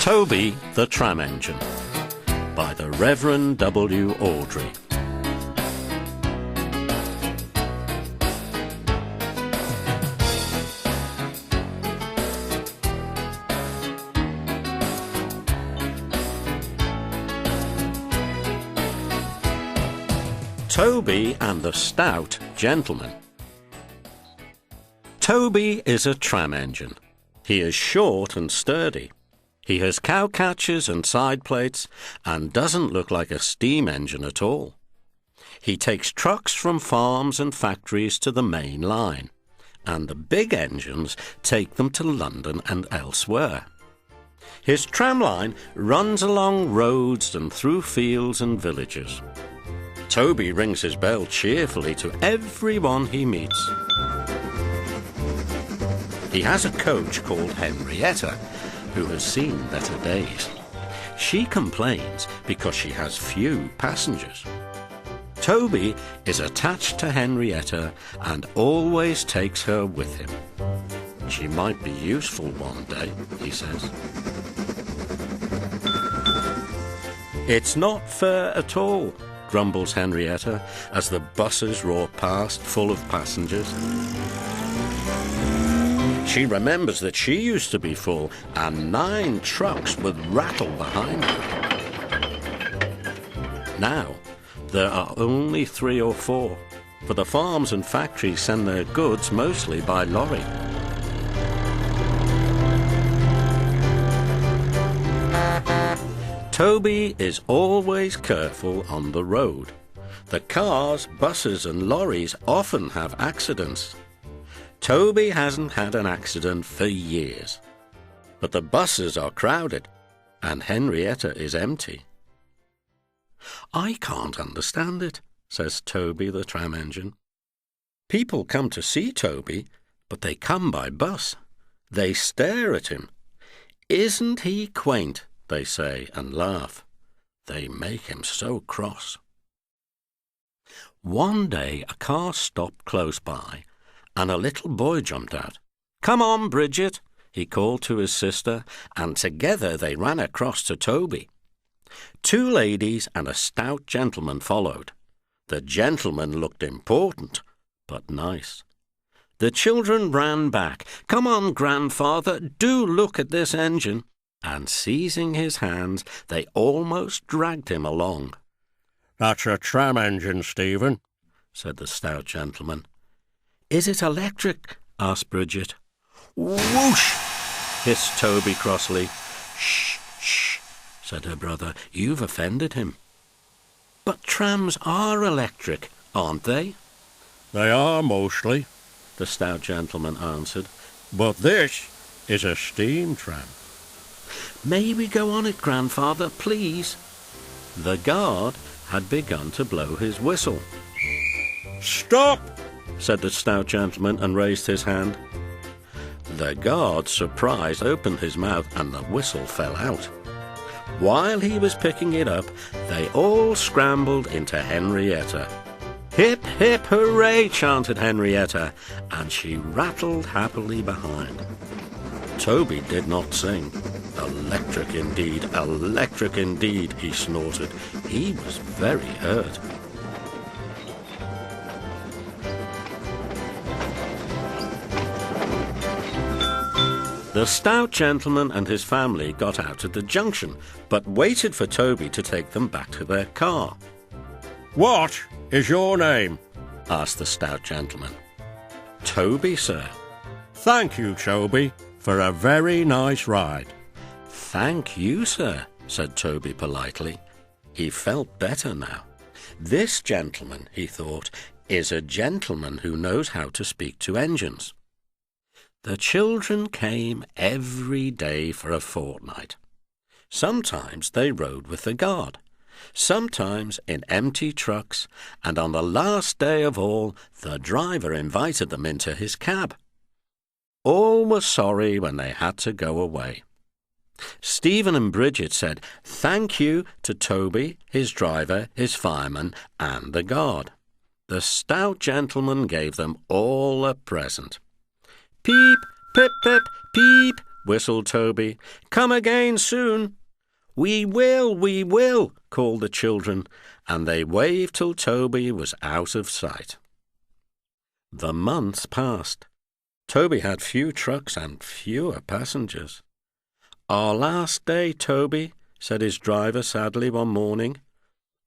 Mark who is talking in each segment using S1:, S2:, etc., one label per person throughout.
S1: Toby the Tram Engine by the Reverend W. Awdry. Toby and the Stout Gentleman. Toby is a tram engine. He is short and sturdy. He has cow catchers and side plates and doesn't look like a steam engine at all. He takes trucks from farms and factories to the main line, and the big engines take them to London and elsewhere. His tram line runs along roads and through fields and villages. Toby rings his bell cheerfully to everyone he meets. He has a coach called Henrietta, who has seen better days. She complains because she has few passengers. Toby is attached to Henrietta and always takes her with him. She might be useful one day, he says. It's not fair at all, grumbles Henrietta as the buses roar past full of passengers. She remembers that she used to be full and 9 trucks would rattle behind her. Now, there are only 3 or 4, for the farms and factories send their goods mostly by lorry. Toby is always careful on the road. The cars, buses and lorries often have accidents. Toby hasn't had an accident for years. But the buses are crowded and Henrietta is empty. I can't understand it, says Toby the tram engine. People come to see Toby, but they come by bus. They stare at him. Isn't he quaint, they say and laugh. They make him so cross. One day a car stopped close by and a little boy jumped out. "Come on, Bridget," he called to his sister, and together they ran across to Toby. 2 ladies and a stout gentleman followed. The gentleman looked important, but nice. The children ran back. "Come on, grandfather, do look at this engine." And seizing his hands, they almost dragged him along. "That's a tram engine, Stephen," said the stout gentleman. "Is it electric?" asked Bridget. "Whoosh!" hissed Toby crossly. "Shh, shh," said her brother. "You've offended him." "But trams are electric, aren't they?" "They are mostly," the stout gentleman answered. "But this is a steam tram." "May we go on it, grandfather, please?" The guard had begun to blow his whistle. "Stop!" said the stout gentleman and raised his hand. The guard, surprised, opened his mouth and the whistle fell out. While he was picking it up, they all scrambled into Henrietta. "Hip, hip, hooray!" chanted Henrietta, and she rattled happily behind. Toby did not sing. "Electric indeed," he snorted. He was very hurt. The stout gentleman and his family got out at the junction, but waited for Toby to take them back to their car. "What is your name?" asked the stout gentleman. "Toby, sir." "Thank you, Toby, for a very nice ride." "Thank you, sir," said Toby politely. He felt better now. This gentleman, he thought, is a gentleman who knows how to speak to engines. The children came every day for a fortnight. Sometimes they rode with the guard, sometimes in empty trucks, and on the last day of all, the driver invited them into his cab. All were sorry when they had to go away. Stephen and Bridget said thank you to Toby, his driver, his fireman, and the guard. The stout gentleman gave them all a present. "Peep, pip, pip, peep," whistled Toby. "Come again soon." We will, called the children, and they waved till Toby was out of sight. The months passed. Toby had few trucks and fewer passengers. "Our last day, Toby," said his driver sadly one morning.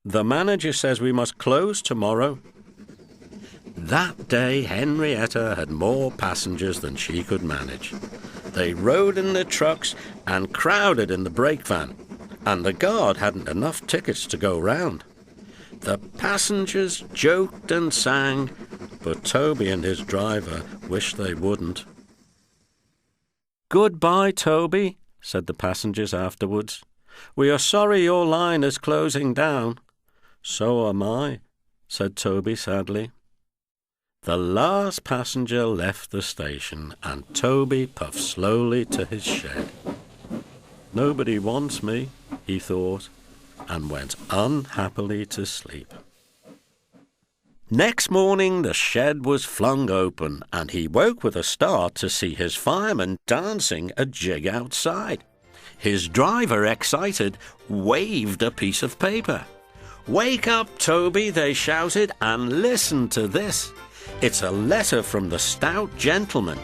S1: "The manager says we must close tomorrow." That day Henrietta had more passengers than she could manage. They rode in the trucks and crowded in the brake van, and the guard hadn't enough tickets to go round. The passengers joked and sang, but Toby and his driver wished they wouldn't. "Goodbye, Toby," said the passengers afterwards. "We are sorry your line is closing down." "So am I," said Toby sadly. The last passenger left the station, and Toby puffed slowly to his shed. "Nobody wants me," he thought, and went unhappily to sleep. Next morning the shed was flung open, and he woke with a start to see his fireman dancing a jig outside. His driver, excited, waved a piece of paper. "Wake up, Toby," they shouted, "and listen to this. It's a letter from the stout gentleman."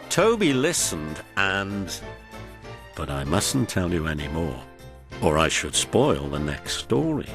S1: Toby listened but I mustn't tell you any more, or I should spoil the next story.